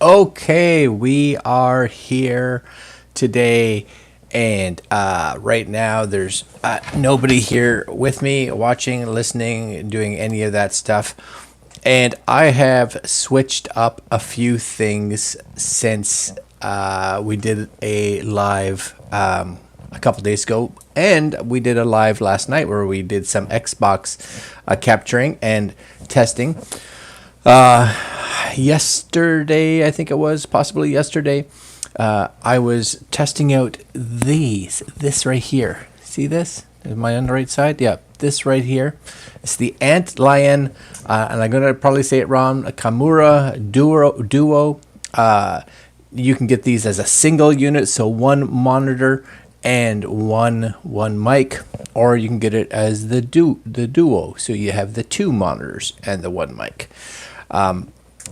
Okay, we are here today, and right now there's nobody here with me watching, listening, doing any of that stuff. And I have switched up a few things since we did a live a couple days ago, and we did a live last night where we did some Xbox capturing and testing. Yesterday, I think it was, possibly yesterday, I was testing out this right here. See this? Am I on the right side? Yeah, this right here. It's the Antlion, and I'm going to probably say it wrong, Kimura Duo. You can get these as a single unit, so one monitor and one mic, or you can get it as the duo, so you have the two monitors and the one mic.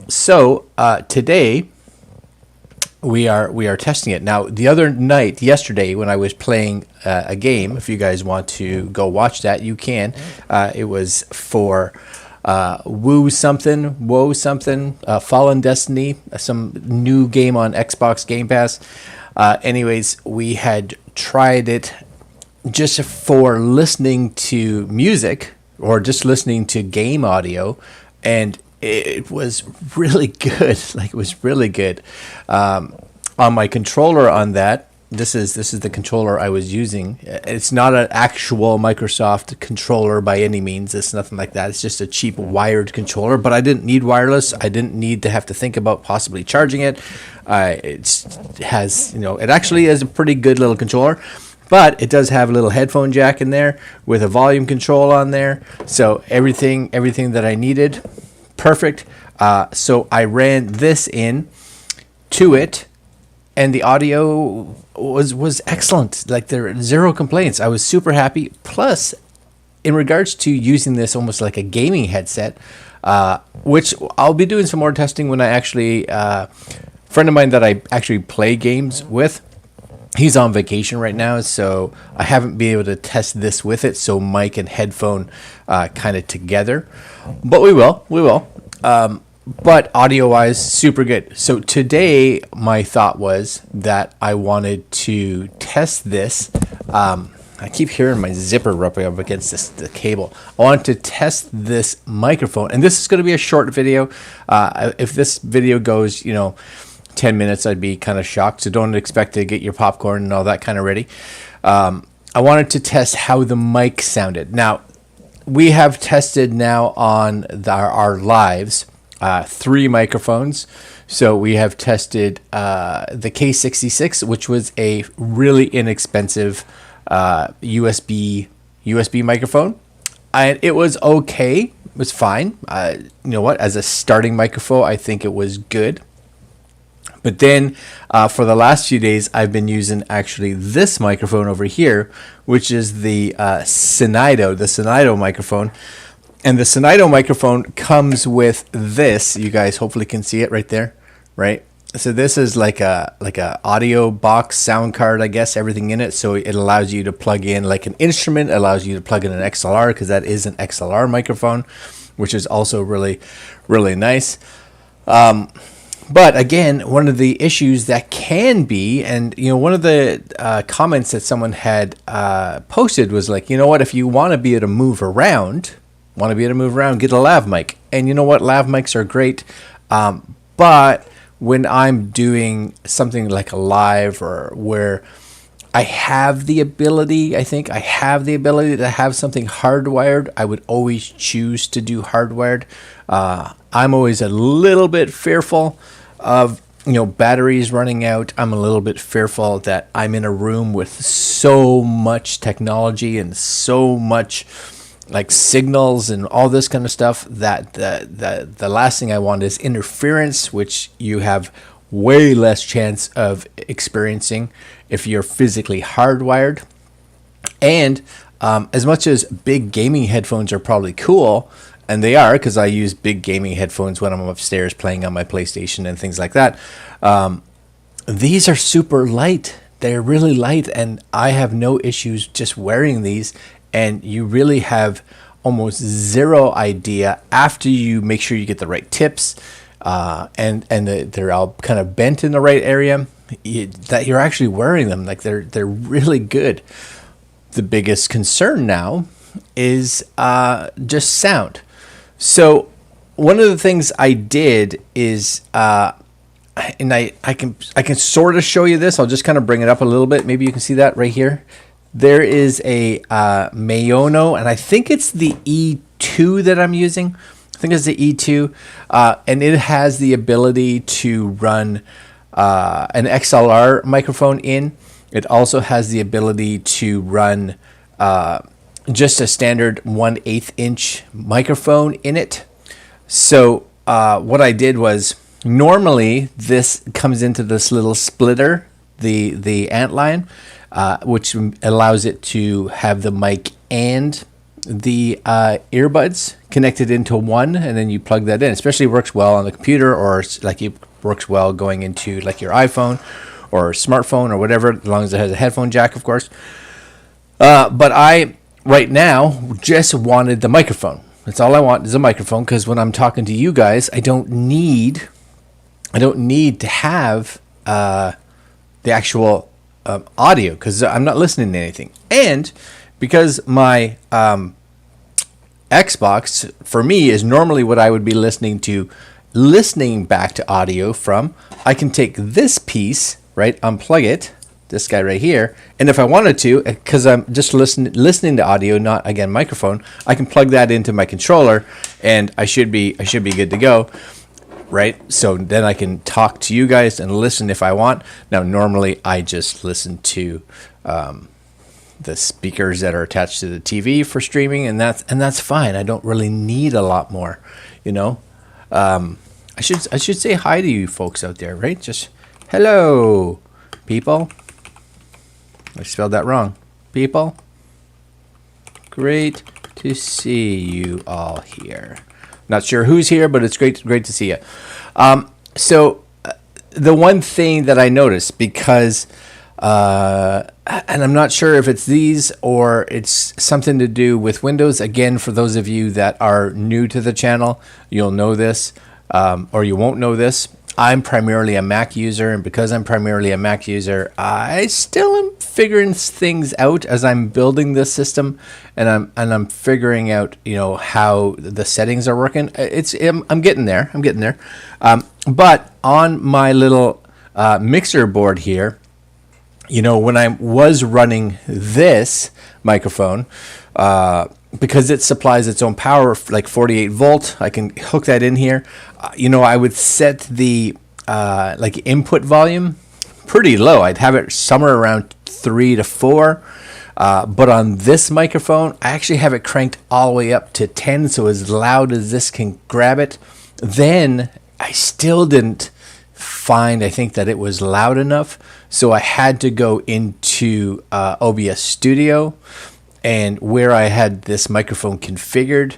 So today we are testing it. Now, the other night, yesterday, when I was playing a game, if you guys want to go watch that, you can. It was for Woe something, Fallen Destiny, some new game on Xbox Game Pass. Anyways, we had tried it just for listening to music or just listening to game audio, and it was really good. Like, it was really good. On my controller on that, this is the controller I was using. It's not an actual Microsoft controller by any means. It's nothing like that. It's just a cheap wired controller, but I didn't need wireless. I didn't need to have to think about possibly charging it. It has, it actually is a pretty good little controller, but it does have a little headphone jack in there with a volume control on there. So everything that I needed, perfect. So I ran this in to it, and the audio was excellent. Like, there are zero complaints. I was super happy. Plus, in regards to using this almost like a gaming headset, which I'll be doing some more testing when I actually, friend of mine that I actually play games with, he's on vacation right now, so I haven't been able to test this with it, so mic and headphone kind of together. But we will. But audio-wise, super good. So today, my thought was that I wanted to test this. I keep hearing my zipper rubbing up against the cable. I want to test this microphone, and this is going to be a short video. If this video goes, 10 minutes, I'd be kind of shocked. So don't expect to get your popcorn and all that kind of ready. I wanted to test how the mic sounded. Now, we have tested now on our lives 3 microphones. So we have tested the K66, which was a really inexpensive USB microphone, and it was okay. It was fine. You know what? As a starting microphone, I think it was good. But then for the last few days, I've been using actually this microphone over here, which is the Sonido microphone. And the Sonido microphone comes with this. You guys hopefully can see it right there, right? So this is like a audio box sound card, I guess, everything in it. So it allows you to plug in like an instrument, allows you to plug in an XLR, because that is an XLR microphone, which is also really, really nice. But again, one of the issues that can be, and one of the comments that someone had posted was like, if you want to be able to move around, get a lav mic. And you know what? Lav mics are great. But when I'm doing something like a live, or where I have the ability to have something hardwired, I would always choose to do hardwired. I'm always a little bit fearful of batteries running out. I'm a little bit fearful that I'm in a room with so much technology and so much like signals and all this kind of stuff that the last thing I want is interference, which you have way less chance of experiencing if you're physically hardwired. And as much as big gaming headphones are probably cool, and they are, because I use big gaming headphones when I'm upstairs playing on my PlayStation and things like that, these are super light. They're really light, and I have no issues just wearing these. And you really have almost zero idea after you make sure you get the right tips, they're all kind of bent in the right area, that you're actually wearing them. Like they're really good. The biggest concern now is just sound. So one of the things I did is, and I can sort of show you this. I'll just kind of bring it up a little bit. Maybe you can see that right here. There is a Mayono, and I think it's the E2 that I'm using. I think it's the E2, and it has the ability to run an XLR microphone in. It also has the ability to run just a standard 1/8 inch microphone in it. So what I did was, normally this comes into this little splitter, the Antlion, which allows it to have the mic and the earbuds connected into one, and then you plug that in. Especially works well on the computer, or like it works well going into like your iPhone or smartphone or whatever, as long as it has a headphone jack, of course. But I right now just wanted the microphone. That's all I want, is a microphone, because when I'm talking to you guys, I don't need to have the actual audio, because I'm not listening to anything. And because my Xbox, for me, is normally what I would be listening back to audio from, I can take this piece, right, unplug it, this guy right here, and if I wanted to, because I'm just listening to audio, not, again, microphone, I can plug that into my controller, and I should be good to go. Right, so then I can talk to you guys and listen if I want. Now, normally I just listen to the speakers that are attached to the TV for streaming, and that's fine. I don't really need a lot more, you know. I should say hi to you folks out there, right? Just hello, people. I spelled that wrong. People, great to see you all here. Not sure who's here, but it's great to see you. So the one thing that I noticed, because, and I'm not sure if it's these or it's something to do with Windows. Again, for those of you that are new to the channel, you'll know this, or you won't know this. I'm primarily a Mac user, and because I'm primarily a Mac user, I still am figuring things out as I'm building this system, and I'm figuring out, you know, how the settings are working. I'm getting there. But on my little mixer board here, you know, when I was running this microphone, because it supplies its own power, like 48 volt, I can hook that in here. You know, I would set the like input volume pretty low. I'd have it somewhere around 3 to 4. But on this microphone, I actually have it cranked all the way up to 10, so as loud as this can grab it. Then I still didn't find, I think, that it was loud enough, so I had to go into OBS Studio. And where I had this microphone configured,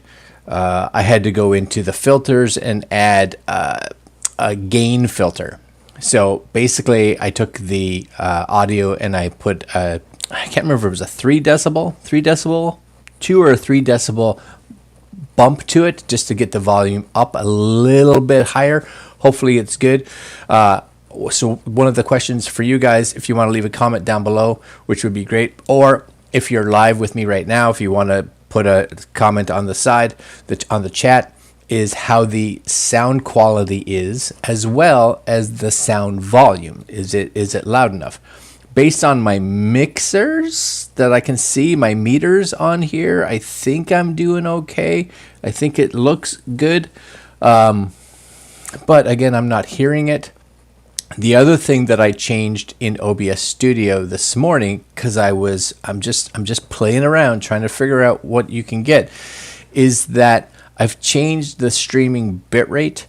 I had to go into the filters and add a gain filter. So basically, I took the audio and I put I can't remember if it was a 3 decibel, 2 or 3 decibel bump to it, just to get the volume up a little bit higher. Hopefully it's good. So one of the questions for you guys, if you want to leave a comment down below, which would be great, or if you're live with me right now, if you want to put a comment on the side, on the chat, is how the sound quality is, as well as the sound volume. Is it loud enough? Based on my mixers that I can see, my meters on here, I think I'm doing okay. I think it looks good. But again, I'm not hearing it. The other thing that I changed in OBS Studio this morning, because I'm just playing around trying to figure out what you can get, is that I've changed the streaming bitrate.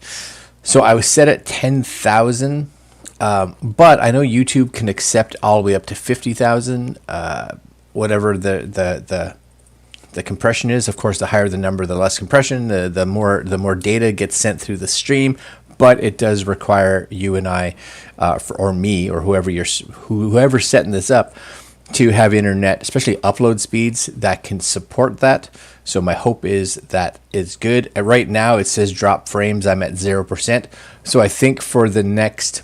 So I was set at 10,000, but I know YouTube can accept all the way up to 50,000, whatever the compression is. Of course, the higher the number, the less compression, the more data gets sent through the stream. But it does require you and I, or me, or whoever's setting this up, to have internet, especially upload speeds that can support that. So my hope is that it's good. Right now it says drop frames. I'm at 0%. So I think for the next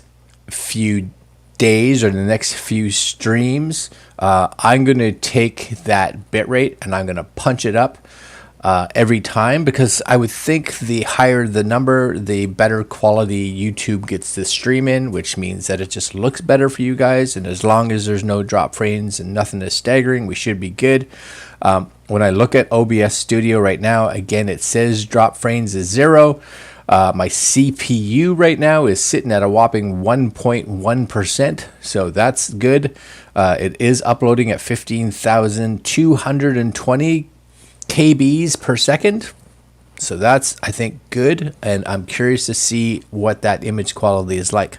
few days or the next few streams, I'm going to take that bitrate and I'm going to punch it up every time, because I would think the higher the number, the better quality YouTube gets the stream in, which means that it just looks better for you guys. And as long as there's no drop frames and nothing is staggering, we should be good. When I look at OBS Studio right now, again, it says drop frames is 0. My CPU right now is sitting at a whopping 1.1%, so that's good. It is uploading at 15,220 KBs per second. So that's, I think, good. And I'm curious to see what that image quality is like.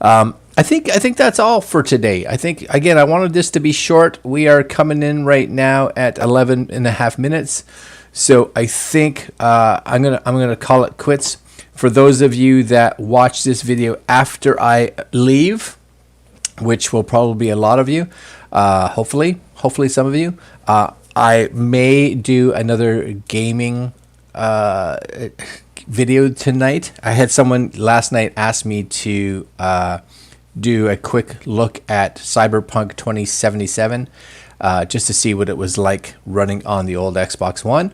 I think that's all for today. I think, again, I wanted this to be short. We are coming in right now at 11 and a half minutes. So I think I'm gonna call it quits. For those of you that watch this video after I leave, which will probably be a lot of you, hopefully some of you, I may do another gaming video tonight. I had someone last night ask me to do a quick look at Cyberpunk 2077, just to see what it was like running on the old Xbox One.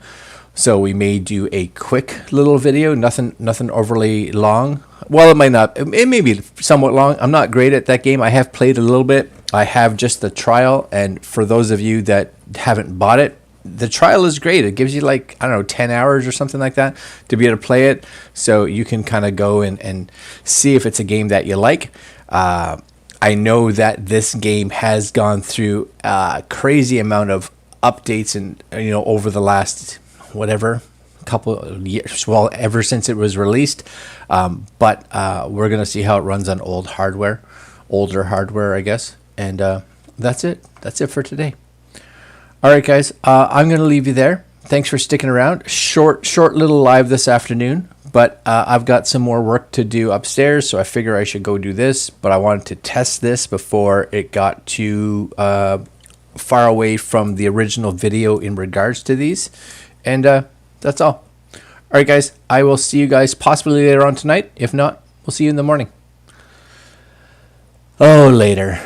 So we may do a quick little video, nothing overly long. Well, it might not. It may be somewhat long. I'm not great at that game. I have played a little bit. I have just the trial, and for those of you that haven't bought it, the trial is great. It gives you, like, I don't know, 10 hours or something like that to be able to play it. So you can kind of go and see if it's a game that you like. I know that this game has gone through a crazy amount of updates, and over the last couple of years, well, ever since it was released. But we're gonna see how it runs on older hardware, I guess. And that's it for today. All right, guys, I'm gonna leave you there. Thanks for sticking around. Short little live this afternoon, but I've got some more work to do upstairs, so I figure I should go do this. But I wanted to test this before it got too far away from the original video in regards to these. And that's all. All right, guys, I will see you guys possibly later on tonight. If not, we'll see you in the morning. Oh, later.